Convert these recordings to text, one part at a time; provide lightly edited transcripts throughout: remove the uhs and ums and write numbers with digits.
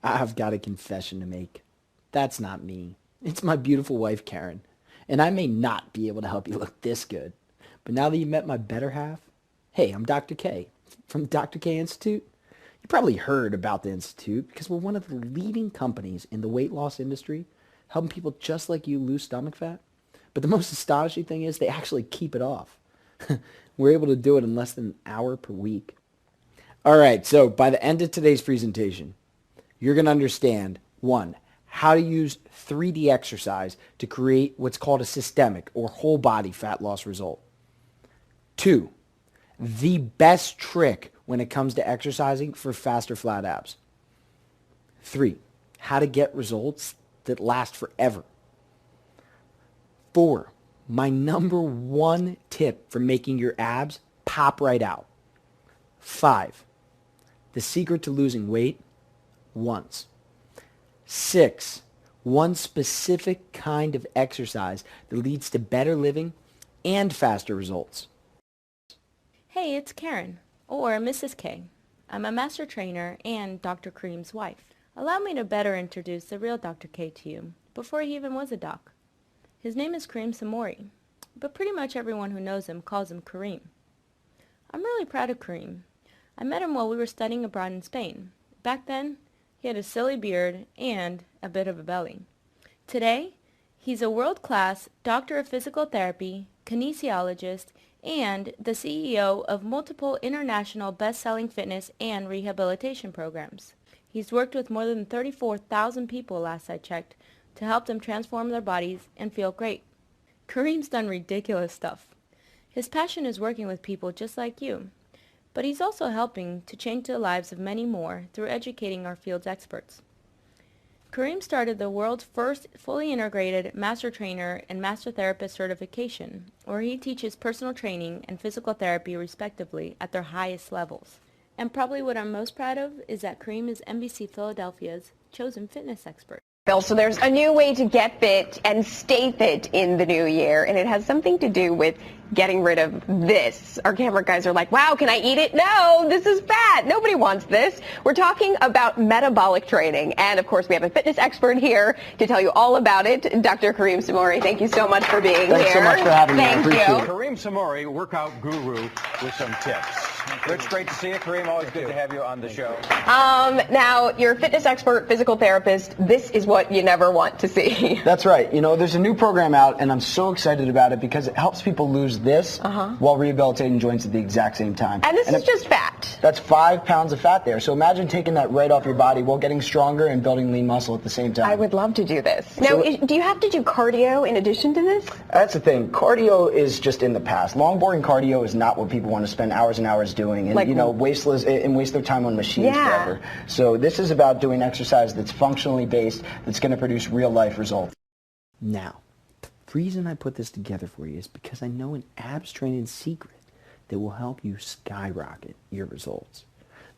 I've got a confession to make. That's not me. It's my beautiful wife, Karen. And I may not be able to help you look this good. But now that you met my better half, hey, I'm Dr. K from the Dr. K Institute. You probably heard about the Institute because we're one of the leading companies in the weight loss industry, helping people just like you lose stomach fat. But the most astonishing thing is they actually keep it off. We're able to do it in less than an hour per week. All right, so by the end of today's presentation, you're going to understand, one, how to use 3D exercise to create what's called a systemic or whole body fat loss result. Two, the best trick when it comes to exercising for faster flat abs. Three, how to get results that last forever. Four, my number one tip for making your abs pop right out. Five, the secret to losing weight once. Six, one specific kind of exercise that leads to better living and faster results. Hey, it's Karen, or Mrs. K. I'm a master trainer and Dr. Kareem's wife. Allow me to better introduce the real Dr. K to you, before he even was a doc. His name is Kareem Samori, but pretty much everyone who knows him calls him Kareem. I'm really proud of Kareem. I met him while we were studying abroad in Spain. Back then, he had a silly beard and a bit of a belly. Today, he's a world-class doctor of physical therapy, kinesiologist, and the CEO of multiple international best-selling fitness and rehabilitation programs. He's worked with more than 34,000 people last I checked to help them transform their bodies and feel great. Kareem's done ridiculous stuff. His passion is working with people just like you, but he's also helping to change the lives of many more through educating our field's experts. Kareem started the world's first fully integrated master trainer and master therapist certification, where he teaches personal training and physical therapy respectively at their highest levels. And probably what I'm most proud of is that Kareem is NBC Philadelphia's chosen fitness expert. So there's a new way to get fit and stay fit in the new year, and it has something to do with getting rid of this. Our camera guys are like, wow, can I eat it? No, this is fat. Nobody wants this. We're talking about metabolic training, and of course we have a fitness expert here to tell you all about it. Dr. Kareem Samori, thank you so much for being here. Thanks so much for having me. Thank you. Kareem Samori, workout guru, with some tips. Rich, great to see you. Kareem, always good to have you on the show. Now, you're a fitness expert, physical therapist. This is what you never want to see. That's right. You know, there's a new program out, and I'm so excited about it because it helps people lose this while rehabilitating joints at the exact same time. And this is just fat. That's 5 pounds of fat there. So imagine taking that right off your body while getting stronger and building lean muscle at the same time. I would love to do this. Now, do you have to do cardio in addition to this? That's the thing. Cardio is just in the past. Longboarding cardio is not what people want to spend hours and hours doing, and like, you know, waste their time on machines forever. So this is about doing exercise that's functionally based, that's going to produce real life results. Now, the reason I put this together for you is because I know an abs training secret that will help you skyrocket your results.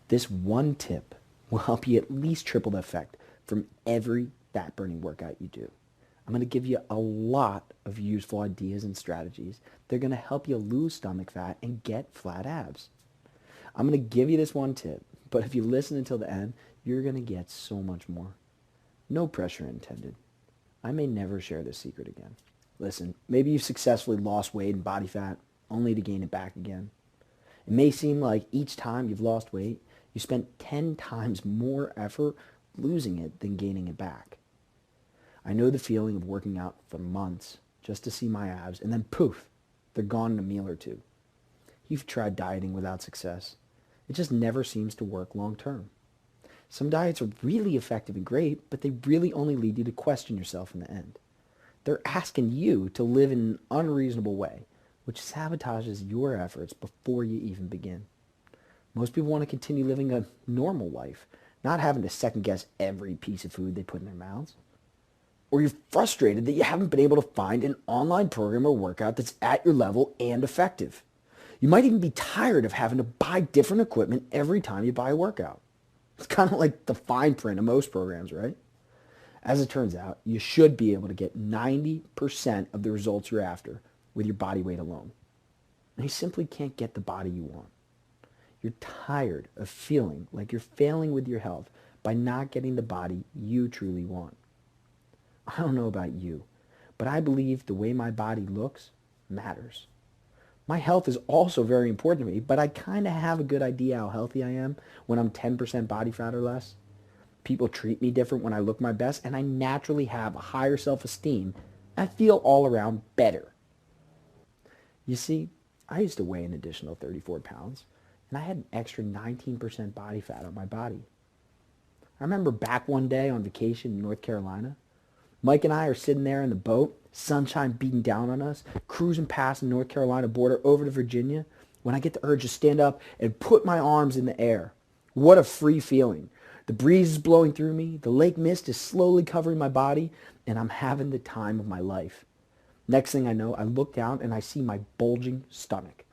This one tip will help you at least triple the effect from every fat burning workout you do. I'm going to give you a lot of useful ideas and strategies that are going to help you lose stomach fat and get flat abs. I'm going to give you this one tip, but if you listen until the end, you're going to get so much more. No pressure intended. I may never share this secret again. Listen, maybe you've successfully lost weight and body fat only to gain it back again. It may seem like each time you've lost weight, you spent 10 times more effort losing it than gaining it back. I know the feeling of working out for months just to see my abs, and then poof, they're gone in a meal or two. You've tried dieting without success. It just never seems to work long term. Some diets are really effective and great, but they really only lead you to question yourself in the end. They're asking you to live in an unreasonable way, which sabotages your efforts before you even begin. Most people want to continue living a normal life, not having to second guess every piece of food they put in their mouths. Or you're frustrated that you haven't been able to find an online program or workout that's at your level and effective. You might even be tired of having to buy different equipment every time you buy a workout. It's kind of like the fine print of most programs, right? As it turns out, you should be able to get 90% of the results you're after with your body weight alone. And you simply can't get the body you want. You're tired of feeling like you're failing with your health by not getting the body you truly want. I don't know about you, but I believe the way my body looks matters. My health is also very important to me, but I kind of have a good idea how healthy I am when I'm 10% body fat or less. People treat me different when I look my best, and I naturally have a higher self-esteem. I feel all around better. You see, I used to weigh an additional 34 pounds, and I had an extra 19% body fat on my body. I remember back one day on vacation in North Carolina, Mike and I are sitting there in the boat, sunshine beating down on us, cruising past the North Carolina border over to Virginia, when I get the urge to stand up and put my arms in the air. What a free feeling. The breeze is blowing through me, the lake mist is slowly covering my body, and I'm having the time of my life. Next thing I know, I look down and I see my bulging stomach.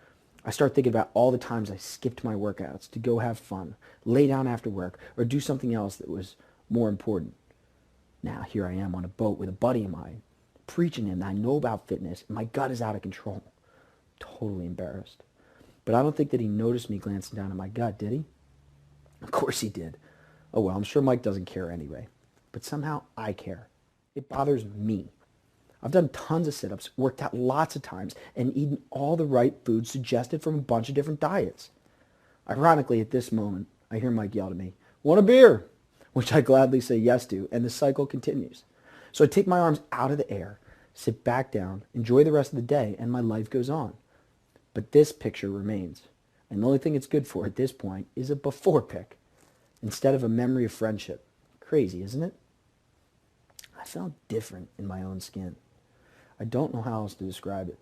I start thinking about all the times I skipped my workouts to go have fun, lay down after work, or do something else that was more important. Now here I am on a boat with a buddy of mine, preaching him that I know about fitness, and my gut is out of control. Totally embarrassed. But I don't think that he noticed me glancing down at my gut, did he? Of course he did. Oh well, I'm sure Mike doesn't care anyway. But somehow I care. It bothers me. I've done tons of sit-ups, worked out lots of times, and eaten all the right foods suggested from a bunch of different diets. Ironically, at this moment, I hear Mike yell at me, "Want a beer?" Which I gladly say yes to, and the cycle continues. So I take my arms out of the air, sit back down, enjoy the rest of the day, and my life goes on. But this picture remains, and the only thing it's good for at this point is a before pic, instead of a memory of friendship. Crazy, isn't it? I felt different in my own skin. I don't know how else to describe it.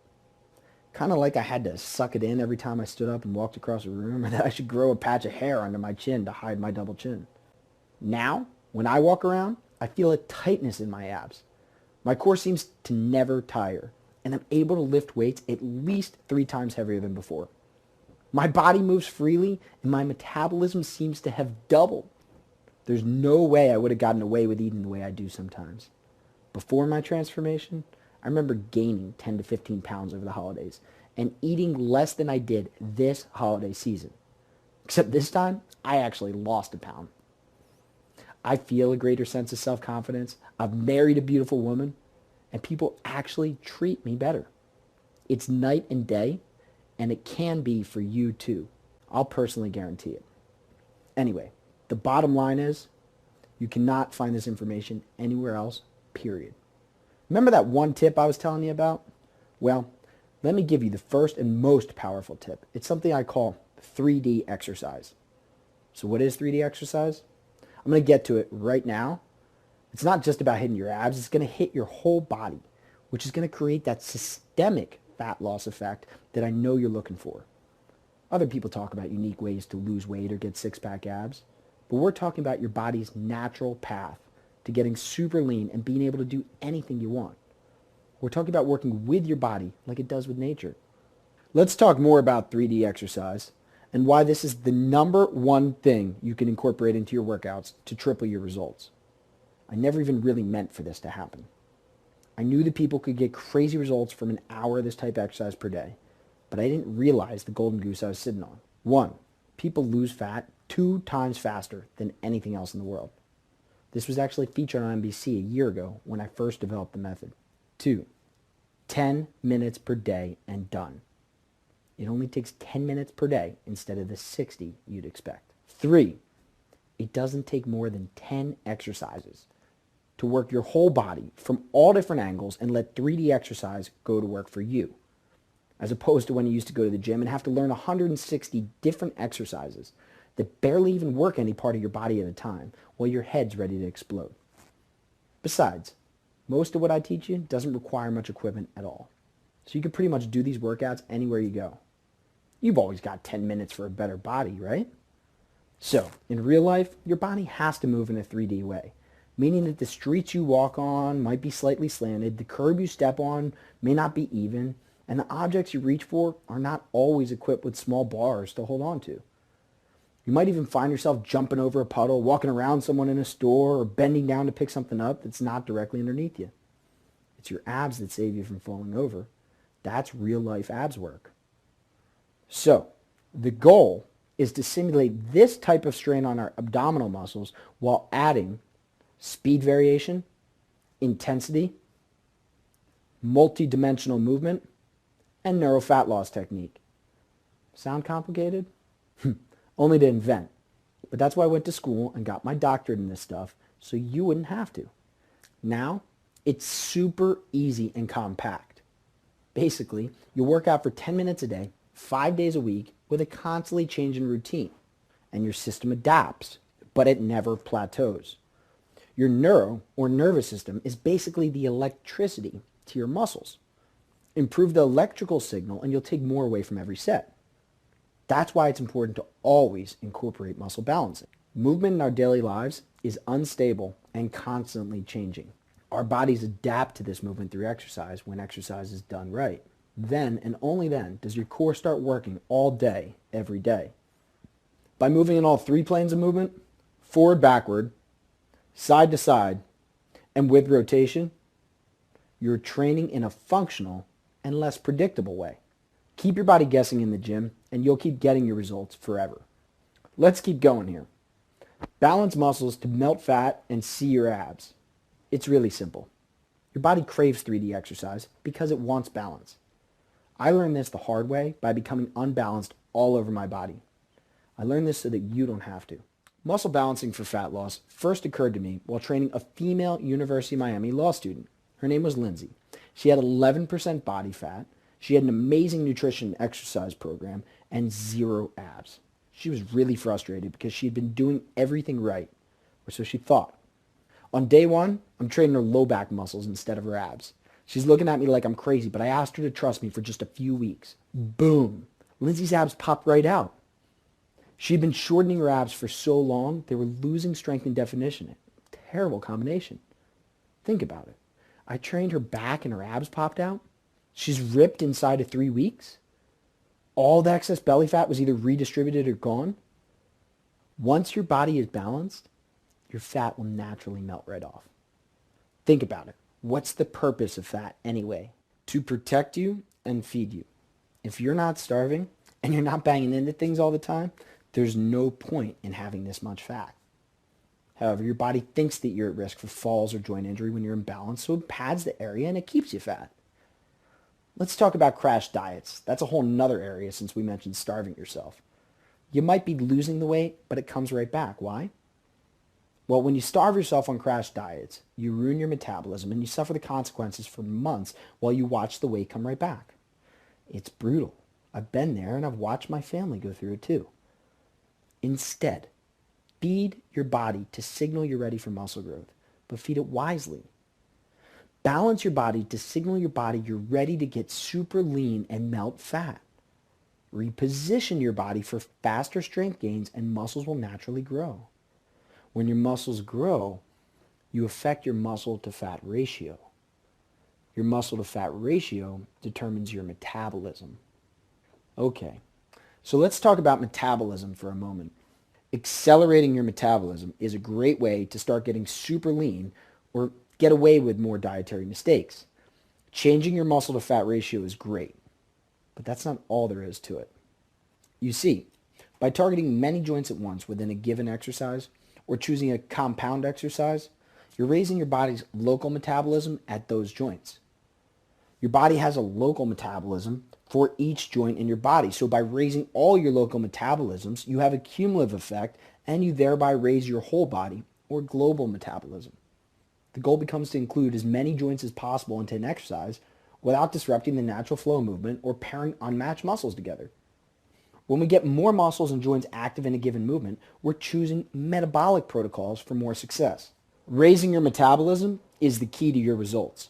Kind of like I had to suck it in every time I stood up and walked across a room, or that I should grow a patch of hair under my chin to hide my double chin. Now, when I walk around, I feel a tightness in my abs. My core seems to never tire, and I'm able to lift weights at least 3 times heavier than before. My body moves freely, and my metabolism seems to have doubled. There's no way I would have gotten away with eating the way I do sometimes. Before my transformation, I remember gaining 10 to 15 pounds over the holidays and eating less than I did this holiday season. Except this time, I actually lost a pound. I feel a greater sense of self-confidence. I've married a beautiful woman, and people actually treat me better. It's night and day, and it can be for you too. I'll personally guarantee it. Anyway, the bottom line is, you cannot find this information anywhere else, period. Remember that one tip I was telling you about? Well, let me give you the first and most powerful tip. It's something I call 3D exercise. So what is 3D exercise? I'm going to get to it right now. It's not just about hitting your abs. It's going to hit your whole body, which is going to create that systemic fat loss effect that I know you're looking for. Other people talk about unique ways to lose weight or get six-pack abs, but we're talking about your body's natural path to getting super lean and being able to do anything you want. We're talking about working with your body like it does with nature. Let's talk more about 3D exercise and why this is the number one thing you can incorporate into your workouts to triple your results. I never even really meant for this to happen. I knew that people could get crazy results from an hour of this type of exercise per day, but I didn't realize the golden goose I was sitting on. 1, people lose fat 2 times faster than anything else in the world. This was actually featured on NBC a year ago when I first developed the method. 2, 10 minutes per day and done. It only takes 10 minutes per day instead of the 60 you'd expect. 3, it doesn't take more than 10 exercises to work your whole body from all different angles and let 3D exercise go to work for you, as opposed to when you used to go to the gym and have to learn 160 different exercises that barely even work any part of your body at a time while your head's ready to explode. Besides, most of what I teach you doesn't require much equipment at all. So you can pretty much do these workouts anywhere you go. You've always got 10 minutes for a better body, right? So, in real life, your body has to move in a 3D way, meaning that the streets you walk on might be slightly slanted, the curb you step on may not be even, and the objects you reach for are not always equipped with small bars to hold on to. You might even find yourself jumping over a puddle, walking around someone in a store, or bending down to pick something up that's not directly underneath you. It's your abs that save you from falling over. That's real life abs work. So, the goal is to simulate this type of strain on our abdominal muscles while adding speed variation, intensity, multi-dimensional movement, and neurofat loss technique. Sound complicated? Only to invent. But that's why I went to school and got my doctorate in this stuff, so you wouldn't have to. Now, it's super easy and compact. Basically, you work out for 10 minutes a day, 5 days a week, with a constantly changing routine. And your system adapts, but it never plateaus. Your neuro, or nervous system, is basically the electricity to your muscles. Improve the electrical signal and you'll take more away from every set. That's why it's important to always incorporate muscle balancing. Movement in our daily lives is unstable and constantly changing. Our bodies adapt to this movement through exercise when exercise is done right. Then and only then does your core start working all day, every day. By moving in all 3 planes of movement, forward, backward, side to side, and with rotation, you're training in a functional and less predictable way. Keep your body guessing in the gym and you'll keep getting your results forever. Let's keep going here. Balance muscles to melt fat and see your abs. It's really simple. Your body craves 3D exercise because it wants balance. I learned this the hard way by becoming unbalanced all over my body. I learned this so that you don't have to. Muscle balancing for fat loss first occurred to me while training a female University of Miami law student. Her name was Lindsay. She had 11% body fat. She had an amazing nutrition and exercise program and 0 abs. She was really frustrated because she had been doing everything right, or so she thought. On day 1, I'm training her low back muscles instead of her abs. She's looking at me like I'm crazy, but I asked her to trust me for just a few weeks. Boom! Lindsay's abs popped right out. She'd been shortening her abs for so long, they were losing strength and definition. Terrible combination. Think about it. I trained her back and her abs popped out. She's ripped inside of 3 weeks. All the excess belly fat was either redistributed or gone. Once your body is balanced, your fat will naturally melt right off. Think about it. What's the purpose of fat anyway? To protect you and feed you. If you're not starving and you're not banging into things all the time, there's no point in having this much fat. However, your body thinks that you're at risk for falls or joint injury when you're imbalanced, so it pads the area and it keeps you fat. Let's talk about crash diets. That's a whole nother area since we mentioned starving yourself. You might be losing the weight, but it comes right back. Why? Well, when you starve yourself on crash diets, you ruin your metabolism and you suffer the consequences for months while you watch the weight come right back. It's brutal. I've been there and I've watched my family go through it too. Instead, feed your body to signal you're ready for muscle growth, but feed it wisely. Balance your body to signal your body you're ready to get super lean and melt fat. Reposition your body for faster strength gains and muscles will naturally grow. When your muscles grow, you affect your muscle to fat ratio. Your muscle to fat ratio determines your metabolism. Okay, so let's talk about metabolism for a moment. Accelerating your metabolism is a great way to start getting super lean or get away with more dietary mistakes. Changing your muscle to fat ratio is great, but that's not all there is to it. You see, by targeting many joints at once within a given exercise or choosing a compound exercise, you're raising your body's local metabolism at those joints. Your body has a local metabolism for each joint in your body. So by raising all your local metabolisms, you have a cumulative effect and you thereby raise your whole body or global metabolism. The goal becomes to include as many joints as possible into an exercise without disrupting the natural flow of movement or pairing unmatched muscles together. When we get more muscles and joints active in a given movement, we're choosing metabolic protocols for more success. Raising your metabolism is the key to your results.